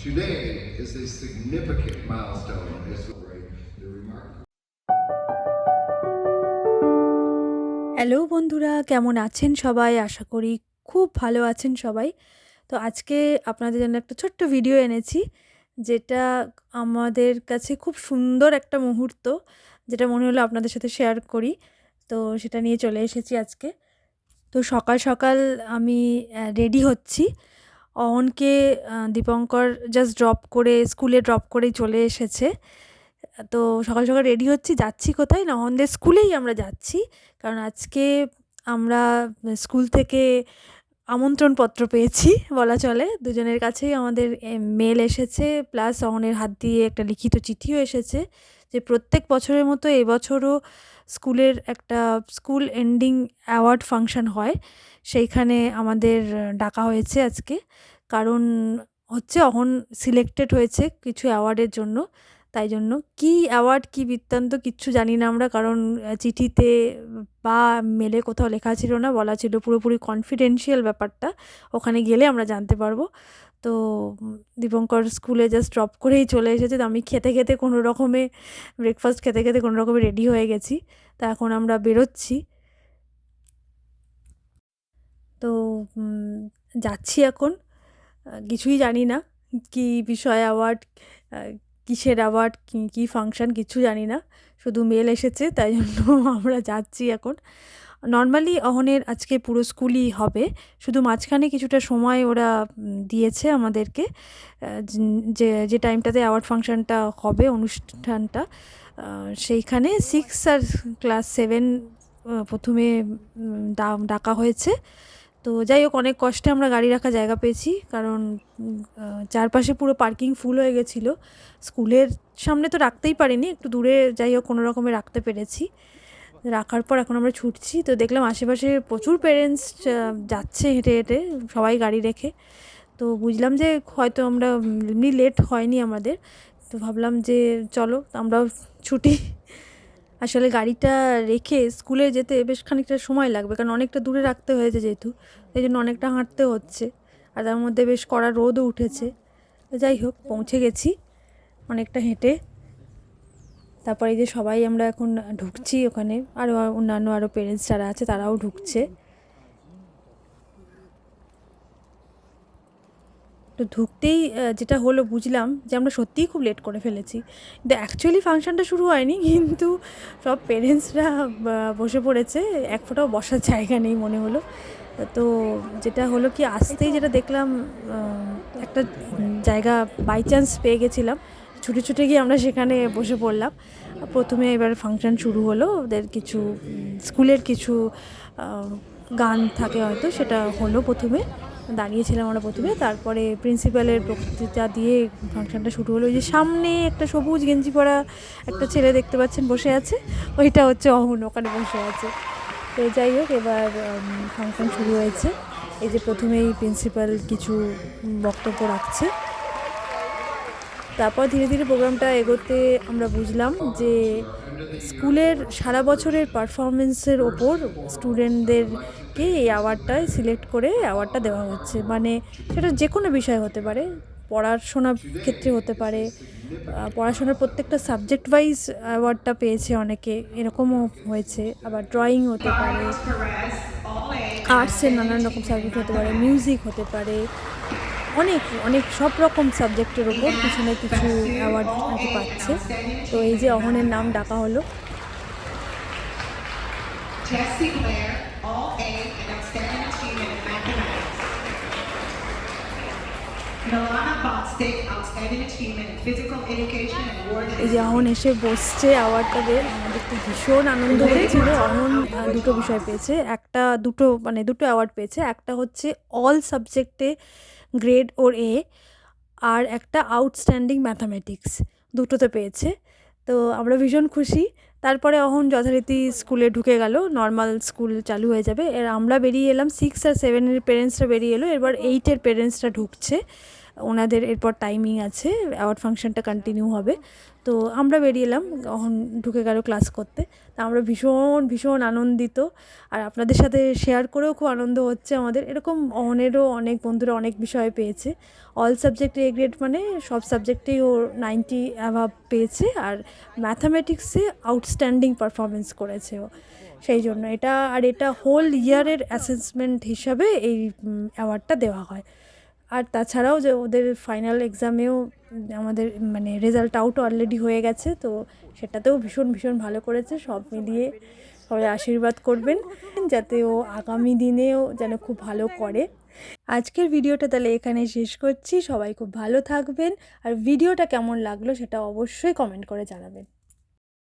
Today is a significant milestone as we celebrate the remarkable. Hello বন্ধুরা, কেমন আছেন সবাই? আশা করি খুব ভালো আছেন সবাই। তো আজকে আপনাদের জন্য একটা ছোট্ট ভিডিও এনেছি, যেটা আমাদের কাছে খুব সুন্দর একটা মুহূর্ত, যেটা মনে হলো আপনাদের সাথে শেয়ার করি। তো সেটা নিয়ে চলে এসেছি আজকে। তো সকাল সকাল আমি রেডি হচ্ছি। অহনকে দীপঙ্কর জাস্ট ড্রপ করে স্কুলে ড্রপ করেই চলে এসেছে। তো সকাল সকাল রেডি হচ্ছি, যাচ্ছি কোথায় না, অহনদের স্কুলেই আমরা যাচ্ছি। কারণ আজকে আমরা স্কুল থেকে আমন্ত্রণপত্র পেয়েছি বলা চলে। দুজনের কাছেই আমাদের মেল এসেছে, প্লাস অহনের হাত দিয়ে একটা লিখিত চিঠিও এসেছে যে প্রত্যেক বছরের মতো এবছরও স্কুলের একটা স্কুল এন্ডিং অ্যাওয়ার্ড ফাংশন হয়, সেইখানে আমাদের ডাকা হয়েছে আজকে। কারণ হচ্ছে অহন সিলেক্টেড হয়েছে কিছু অ্যাওয়ার্ডের জন্য, তাই জন্য কী অ্যাওয়ার্ড কী বৃত্তান্ত কিচ্ছু জানি না আমরা। কারণ চিঠিতে বা মেলে কোথাও লেখা ছিল না, বলা ছিল পুরোপুরি কনফিডেন্সিয়াল ব্যাপারটা, ওখানে গেলে আমরা জানতে পারবো। তো দীপঙ্কর স্কুলে জাস্ট ড্রপ করেই চলে এসেছে। তো আমি খেতে খেতে কোনো রকমে ব্রেকফাস্ট খেতে খেতে কোনো রকমে রেডি হয়ে গেছি। তা এখন আমরা বেরোচ্ছি। তো যাচ্ছি এখন। কিছুই জানি না কী বিষয় অ্যাওয়ার্ড, কিসের অ্যাওয়ার্ড, কী ফাংশন, কিছু জানি না। শুধু মেল এসেছে, তাই জন্য আমরা যাচ্ছি এখন। নর্মালি অহনের আজকে পুরো স্কুলই হবে, শুধু মাঝখানে কিছুটা সময় ওরা দিয়েছে আমাদেরকে, যে যে টাইমটাতে অ্যাওয়ার্ড ফাংশনটা হবে, অনুষ্ঠানটা, সেইখানে 6 আর ক্লাস 7 প্রথমে ডাকা হয়েছে। তো যাই হোক, অনেক কষ্টে আমরা গাড়ি রাখার জায়গা পেয়েছি, কারণ চারপাশে পুরো পার্কিং ফুল হয়ে গেছিলো। স্কুলের সামনে তো রাখতেই পারিনি, একটু দূরে যাই হোক কোনো রকমে রাখতে পেরেছি। রাখার পর এখন আমরা ছুটছি। তো দেখলাম আশেপাশে প্রচুর পেরেন্টস যাচ্ছে হেঁটে হেঁটে, সবাই গাড়ি রেখে। তো বুঝলাম যে হয়তো আমরা এমনি লেট হয়নি আমাদের, তো ভাবলাম যে চলো আমরাও ছুটি। আসলে গাড়িটা রেখে স্কুলে যেতে বেশ খানিকটা সময় লাগবে, কারণ অনেকটা দূরে রাখতে হয়েছে যেহেতু, এই জন্য অনেকটা হাঁটতে হচ্ছে। আর তার মধ্যে বেশ কড়া রোদও উঠেছে। যাই হোক, পৌঁছে গেছি অনেকটা হেঁটে। তারপরে এই যে সবাই আমরা এখন ঢুকছি ওখানে, আরও অন্যান্য আরও পেরেন্টস যারা আছে তারাও ঢুকছে। তো ঢুকতেই যেটা হলো, বুঝলাম যে আমরা সত্যিই খুব লেট করে ফেলেছি। কিন্তু অ্যাকচুয়ালি ফাংশনটা শুরু হয়নি, কিন্তু সব পেরেন্টসরা বসে পড়েছে, এক ফোঁটাও বসার জায়গা নেই মনে হলো। তো যেটা হলো কি, আসতেই যেটা দেখলাম, একটা জায়গা বাই চান্স পেয়ে গেছিলাম, ছুটে ছুটে গিয়ে আমরা সেখানে বসে পড়লাম। প্রথমে এবার ফাংশন শুরু হলো, ওদের কিছু স্কুলের কিছু গান থাকে হয়তো, সেটা হলো প্রথমে, দাঁড়িয়েছিলাম আমরা প্রথমে। তারপরে প্রিন্সিপালের বক্তৃতা দিয়ে ফাংশনটা শুরু হলো। ওই যে সামনে একটা সবুজ গেঞ্জি পরা একটা ছেলে দেখতে পাচ্ছেন বসে আছে, ওইটা হচ্ছে অহন, ওখানে বসে আছে। তো যাই হোক, এবার ফাংশন শুরু হয়েছে। এই যে প্রথমেই প্রিন্সিপাল কিছু বক্তব্য রাখছে, তারপর ধীরে ধীরে প্রোগ্রামটা এগোতে আমরা বুঝলাম যে স্কুলের সারা বছরের পারফরমেন্সের ওপর স্টুডেন্টদেরকে এই অ্যাওয়ার্ডটায় সিলেক্ট করে অ্যাওয়ার্ডটা দেওয়া হচ্ছে। মানে সেটা যে কোনো বিষয় হতে পারে, পড়াশোনার ক্ষেত্রে হতে পারে, পড়াশোনার প্রত্যেকটা সাবজেক্ট ওয়াইজ অ্যাওয়ার্ডটা পেয়েছে অনেকে, এরকমও হয়েছে। আবার ড্রয়িং হতে পারে, আর্টসের নানান রকম সাবজেক্ট হতে পারে, মিউজিক হতে পারে, অনেক অনেক সব রকম সাবজেক্টের ওপর কিছু না কিছু অ্যাওয়ার্ড আর কি পাচ্ছে। তো এই যে অহনের নাম ডাকা হলো। এই যে অহন এসে বসছে অ্যাওয়ার্ডটা পেয়ে, আমাদের তো ভীষণ আনন্দ হয়েছিল। অহন দুটো বিষয় পেয়েছে, একটা দুটো মানে দুটো অ্যাওয়ার্ড পেয়েছে। একটা হচ্ছে অল সাবজেক্টে গ্রেড ওর এ, আর একটা আউটস্ট্যান্ডিং ম্যাথামেটিক্স, দুটোতে পেয়েছে। তো আমরা ভীষণ খুশি। তারপরে অহন যথারীতি স্কুলে ঢুকে গেল, নর্মাল স্কুল চালু হয়ে যাবে। এর আমরা বেরিয়ে এলাম, 6 আর 7-এর পেরেন্টসরা বেরিয়ে এলো, এবার 8-এর পেরেন্টসরা ঢুকছে ওনাদের এরপর টাইমিং আছে, অ্যাওয়ার্ড ফাংশনটা কন্টিনিউ হবে। তো আমরা বেরিয়ে এলাম, তখন ঢুকে গেল ক্লাস করতে। তা আমরা ভীষণ ভীষণ আনন্দিত, আর আপনাদের সাথে শেয়ার করেও খুব আনন্দ হচ্ছে আমাদের। এরকম অনেরও অনেক বন্ধুরা অনেক বিষয় পেয়েছে। অল সাবজেক্টে এ গ্রেড মানে সব সাবজেক্টেই ও 90 অ্যাভাব পেয়েছে, আর ম্যাথামেটিক্সে আউটস্ট্যান্ডিং পারফরমেন্স করেছে ও। সেই জন্য এটা হোল ইয়ারের অ্যাসেসমেন্ট হিসাবে এই অ্যাওয়ার্ডটা দেওয়া হয়। আর তাছাড়াও যে ওদের ফাইনাল এক্সামেও আমাদের মানে রেজাল্ট আউট অলরেডি হয়ে গেছে, তো সেটাতেও ভীষণ ভীষণ ভালো করেছে। সব মিলিয়ে সবাই আশীর্বাদ করবেন যাতে ও আগামী দিনেও যেন খুব ভালো করে। আজকের ভিডিওটা তাহলে এখানে শেষ করছি। সবাই খুব ভালো থাকবেন, আর ভিডিওটা কেমন লাগলো সেটা অবশ্যই কমেন্ট করে জানাবেন।